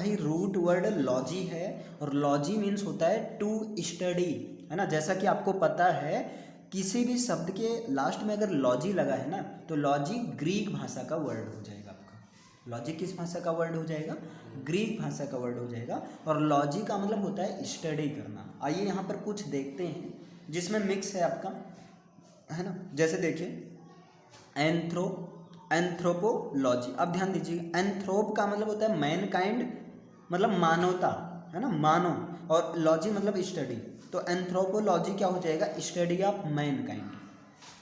भाई root word logy है, और लॉजी मीन्स होता है टू स्टडी, है ना। जैसा कि आपको पता है किसी भी शब्द के लास्ट में अगर लॉजी लगा है ना तो लॉजी ग्रीक भाषा का वर्ड हो जाएगा आपका। लॉजी किस भाषा का वर्ड हो जाएगा? ग्रीक भाषा का वर्ड हो जाएगा। और लॉजी का मतलब होता है स्टडी करना। आइए यहाँ पर कुछ देखते हैं जिसमें मिक्स है आपका, है ना। जैसे देखिए एंथ्रोपोलॉजी। अब ध्यान दीजिए, एंथ्रोप का मतलब होता है मैनकाइंड, मतलब मानवता, है ना, मानव, और लॉजी मतलब स्टडी। तो एंथ्रोपोलॉजी क्या हो जाएगा? स्टडी ऑफ मैनकाइंड,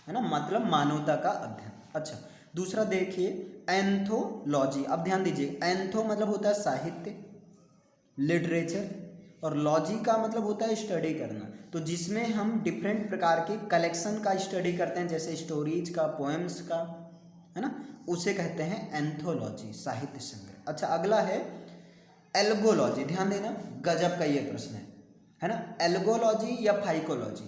है ना, मतलब मानवता का अध्ययन। अच्छा, दूसरा देखिए एंथोलॉजी। अब ध्यान दीजिए, एंथो मतलब होता है साहित्य, लिटरेचर, और लॉजी का मतलब होता है स्टडी करना। तो जिसमें हम डिफरेंट प्रकार के कलेक्शन का स्टडी करते हैं, जैसे स्टोरीज का, पोएम्स का, है ना, उसे कहते हैं एंथोलॉजी, साहित्य संग्रह। अच्छा, अगला है एल्गोलॉजी। ध्यान देना, गजब का ये प्रश्न है ना। एल्गोलॉजी या फाइकोलॉजी?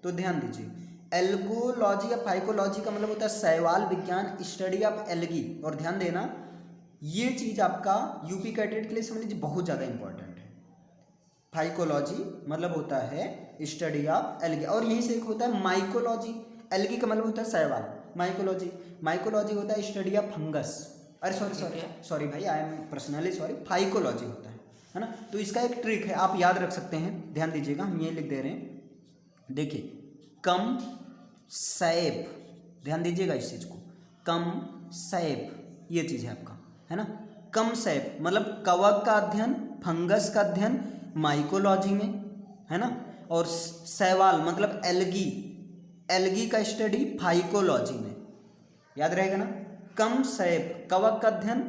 तो ध्यान दीजिए, एल्गोलॉजी या फाइकोलॉजी का मतलब होता है शैवाल विज्ञान, स्टडी ऑफ एल्गी। और ध्यान देना, ये चीज़ आपका यूपी कैडेट के लिए समझ लीजिए बहुत ज़्यादा इंपॉर्टेंट है। फाइकोलॉजी मतलब होता है स्टडी ऑफ एल्गी, और यहीं से एक होता है माइकोलॉजी। एल्गी का मतलब होता है शैवाल, माइकोलॉजी होता है स्टडी ऑफ फंगस। अरे सॉरी भाई, I am personally sorry, phycology होता है ना। तो इसका एक ट्रिक है, आप याद रख सकते हैं, ध्यान दीजिएगा, हम ये लिख दे रहे हैं। देखिए कम सैप, ध्यान दीजिएगा इस चीज़ को, कम सैप ये चीज़ है आपका, है ना। कम सैप मतलब कवक का अध्ययन, फंगस का अध्ययन माइकोलॉजी में, है ना, और शैवाल मतलब एल्गी का स्टडी फाइकोलॉजी में। याद रहेगा ना, कम सैप कवक का अध्ययन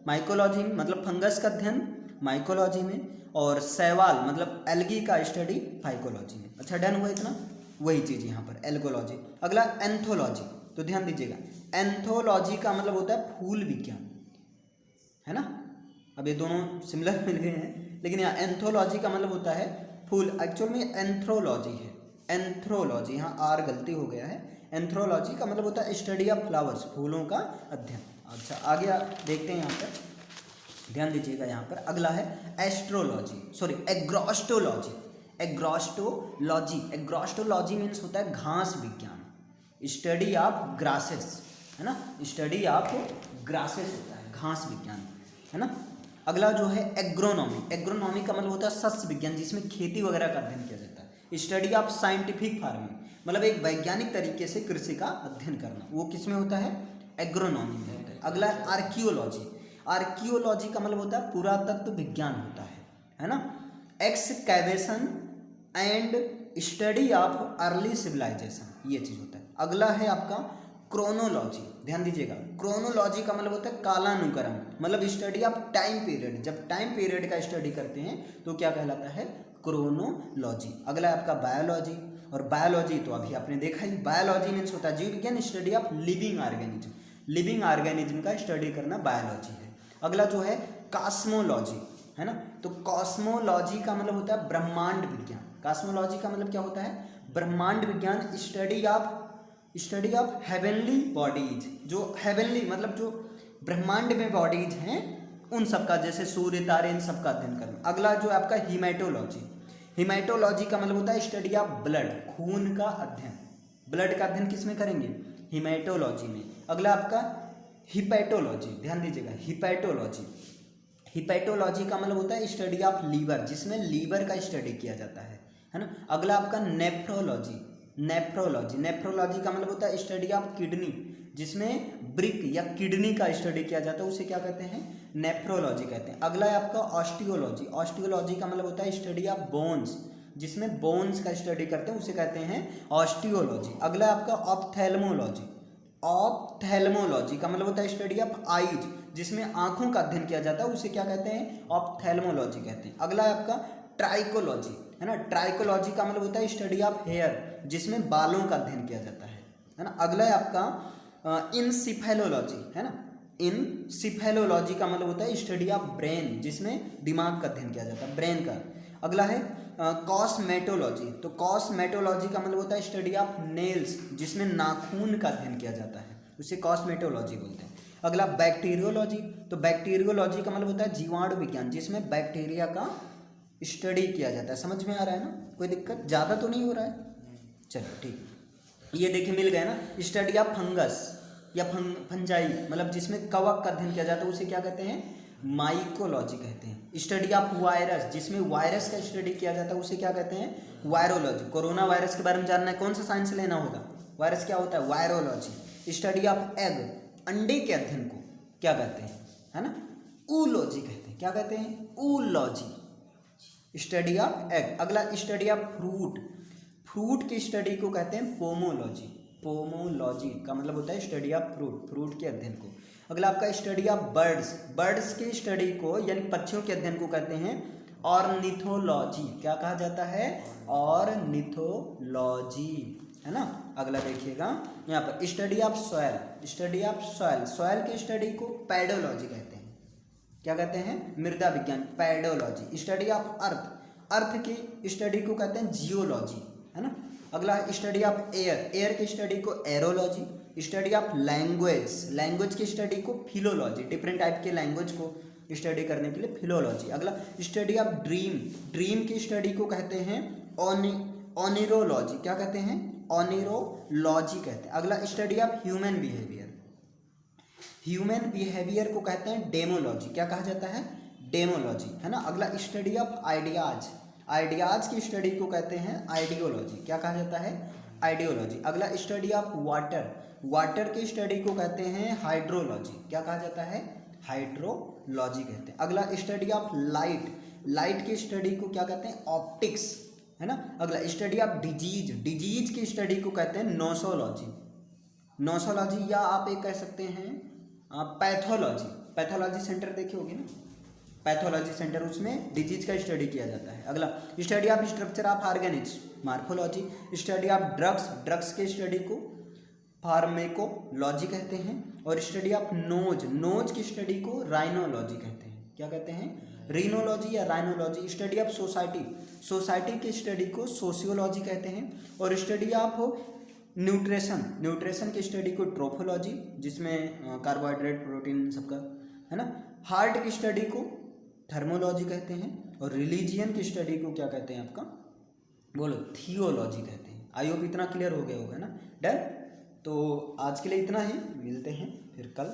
माइकोलॉजी में, मतलब फंगस का अध्ययन माइकोलॉजी में, और शैवाल मतलब एल्गी का स्टडी फाइकोलॉजी में। अच्छा, डन हुआ इतना, वही चीज़ यहाँ पर एल्गोलॉजी। अगला एंथोलॉजी। तो ध्यान दीजिएगा, एंथोलॉजी का मतलब होता है फूल विज्ञान, है ना। अब ये दोनों सिमिलर मिल गए हैं, लेकिन यहाँ एंथोलॉजी का मतलब होता है फूल। एक्चुअल में एंथ्रोलॉजी है, एंथ्रोलॉजी, यहाँ आर गलती हो गया है। एंथ्रोलॉजी का मतलब होता है स्टडी ऑफ फ्लावर्स, फूलों का अध्ययन। अच्छा, आगे देखते हैं यहाँ पर, ध्यान दीजिएगा यहाँ पर। अगला है एग्रोस्टोलॉजी। एग्रोस्टोलॉजी मीन्स होता है घास विज्ञान, स्टडी ऑफ ग्रासेस, है ना, स्टडी ऑफ ग्रासेस होता है घास विज्ञान, है ना। अगला जो है एग्रोनॉमी का मतलब होता है सस्य विज्ञान, जिसमें खेती वगैरह का अध्ययन किया जाता है। स्टडी ऑफ साइंटिफिक फार्मिंग मतलब एक वैज्ञानिक तरीके से कृषि का अध्ययन करना, वो किस में होता है? एग्रोनॉमी में होता है। अगला है आर्कियोलॉजी का मतलब होता है पुरातत्व विज्ञान होता है ना। Excavation and study of early civilization, ये चीज़ होता है। अगला है आपका क्रोनोलॉजी। ध्यान दीजिएगा, क्रोनोलॉजी का मतलब होता है कालानुक्रम, मतलब स्टडी ऑफ टाइम पीरियड। जब टाइम पीरियड का स्टडी करते हैं तो क्या कहलाता है? क्रोनोलॉजी। अगला है आपका बायोलॉजी, और बायोलॉजी तो अभी आपने देखा ही, बायोलॉजी मीन्स होता है जीव विज्ञान, स्टडी ऑफ लिविंग ऑर्गेनिज्म का स्टडी करना बायोलॉजी है। अगला जो है कॉस्मोलॉजी, है ना। तो कॉस्मोलॉजी का मतलब होता है ब्रह्मांड विज्ञान। कॉस्मोलॉजी का मतलब क्या होता है? ब्रह्मांड विज्ञान, स्टडी ऑफ हेवनली बॉडीज, जो हेवनली मतलब जो ब्रह्मांड में बॉडीज हैं उन सबका, जैसे सूर्य, तारे, इन सबका अध्ययन करना। अगला जो आपका हीमेटोलॉजी का मतलब होता है स्टडी ऑफ ब्लड, खून का अध्ययन। ब्लड का अध्ययन किस में करेंगे? हीमेटोलॉजी में। अगला आपका हिपैटोलॉजी, ध्यान दीजिएगा, हिपैटोलॉजी का मतलब होता है स्टडी ऑफ लीवर, जिसमें लीवर का स्टडी किया जाता है ना। अगला आपका नेफ्रोलॉजी का मतलब होता है स्टडी ऑफ किडनी, जिसमें ब्रिक या किडनी का स्टडी किया जाता है, उसे क्या कहते हैं? नेफ्रोलॉजी कहते हैं। अगला है आपका ऑस्टियोलॉजी का मतलब होता है स्टडी ऑफ बोन्स, जिसमें बोन्स का स्टडी करते हैं, उसे कहते हैं ऑस्टियोलॉजी। अगला है आपका ऑप्थेल्मोलॉजी का मतलब होता है स्टडी ऑफ आईज, जिसमें आंखों का अध्ययन किया जाता है, उसे क्या कहते हैं? ऑप्थेल्मोलॉजी कहते हैं। अगला है आपका ट्राइकोलॉजी, है ना। ट्राइकोलॉजी का मतलब होता है स्टडी ऑफ हेयर, जिसमें बालों का अध्ययन किया जाता है ना। अगला है आपका इंसिफेलोलॉजी, है ना। इंसिफेलोलॉजी का मतलब होता है स्टडी ऑफ ब्रेन, जिसमें दिमाग का अध्ययन किया जाता है, ब्रेन का। अगला है कॉस्मेटोलॉजी। तो कॉस्मेटोलॉजी का मतलब होता है स्टडी ऑफ नेल्स, जिसमें नाखून का अध्ययन किया जाता है, उसे कॉस्मेटोलॉजी बोलते हैं। अगला बैक्टीरियोलॉजी, तो बैक्टीरियोलॉजी का मतलब होता है जीवाणु विज्ञान, जिसमें बैक्टीरिया का स्टडी किया जाता है। समझ में आ रहा है ना, कोई दिक्कत ज़्यादा तो नहीं हो रहा है? चलो ठीक, ये देखिए मिल गए ना। स्टडी ऑफ फंगस या फंजाई, मतलब जिसमें कवक का अध्ययन किया जाता है, उसे क्या कहते हैं? माइकोलॉजी कहते हैं। स्टडी ऑफ वायरस, जिसमें वायरस का स्टडी किया जाता है, उसे क्या कहते हैं? वायरोलॉजी। कोरोना वायरस के बारे में जानना है, कौन सा साइंस लेना होगा? वायरस क्या होता है? वायरोलॉजी। स्टडी ऑफ एग, अंडे के अध्ययन को क्या कहते हैं? है ना, ऊलॉजी कहते हैं। क्या कहते हैं? ऊलॉजी। Study of egg. अगला स्टडी ऑफ फ्रूट, फ्रूट की स्टडी को कहते हैं पोमोलॉजी। पोमोलॉजी का मतलब होता है स्टडी ऑफ फ्रूट, फ्रूट के अध्ययन को। अगला आपका स्टडी ऑफ बर्ड्स, बर्ड्स की स्टडी को यानी पक्षियों के अध्ययन को कहते हैं ऑर्निथोलॉजी। क्या कहा जाता है? ऑर्निथोलॉजी, है ना। अगला देखिएगा यहाँ पर study of soil, study of soil, soil की स्टडी को पैडोलॉजी कहते हैं। क्या कहते हैं? मृदा विज्ञान, पैडोलॉजी। स्टडी ऑफ अर्थ, अर्थ की स्टडी को कहते हैं जियोलॉजी, है ना। अगला स्टडी ऑफ एयर, एयर की स्टडी को एरोलॉजी। स्टडी ऑफ लैंग्वेज, लैंग्वेज की स्टडी को फिलोलॉजी, डिफरेंट टाइप के लैंग्वेज को स्टडी करने के लिए फिलोलॉजी। अगला स्टडी ऑफ ड्रीम, ड्रीम की स्टडी को कहते हैं ओनिरोलॉजी। क्या कहते हैं? ओनिरोलॉजी कहते हैं। अगला study of human behaviour, human behaviour को कहते हैं डेमोलॉजी। क्या कहा जाता है? डेमोलॉजी, है ना। अगला स्टडी ऑफ आइडियाज, आइडियाज की स्टडी को कहते हैं आइडियोलॉजी। क्या कहा जाता है? आइडियोलॉजी। अगला स्टडी ऑफ वाटर, वाटर की स्टडी को कहते हैं हाइड्रोलॉजी। क्या कहा जाता है? हाइड्रोलॉजी कहते हैं। अगला स्टडी ऑफ लाइट, लाइट की स्टडी को क्या कहते हैं? ऑप्टिक्स, है ना। अगला स्टडी ऑफ डिजीज, डिजीज की स्टडी को कहते हैं नोसोलॉजी, नोसोलॉजी, या आप एक कह सकते हैं पैथोलॉजी। पैथोलॉजी सेंटर देखी होगी ना, पैथोलॉजी सेंटर, उसमें डिजीज का स्टडी किया जाता है। अगला study of structure of organism, morphology. Study of drugs, drugs के स्टडी को फार्मेकोलॉजी कहते हैं। और स्टडी ऑफ नोज, नोज की स्टडी को राइनोलॉजी कहते हैं। क्या कहते हैं? रीनोलॉजी या rhinology. Study of society, society की स्टडी को सोशियोलॉजी कहते हैं। और स्टडी ऑफ न्यूट्रिशन, न्यूट्रिशन की स्टडी को ट्रोफोलॉजी, जिसमें कार्बोहाइड्रेट प्रोटीन सबका, है ना। हार्ट की स्टडी को थर्मोलॉजी कहते हैं। और रिलीजियन की स्टडी को क्या कहते हैं आपका? बोलो, थियोलॉजी कहते हैं। आई होप इतना क्लियर हो गया होगा ना। डन। तो आज के लिए इतना ही, मिलते हैं फिर कल।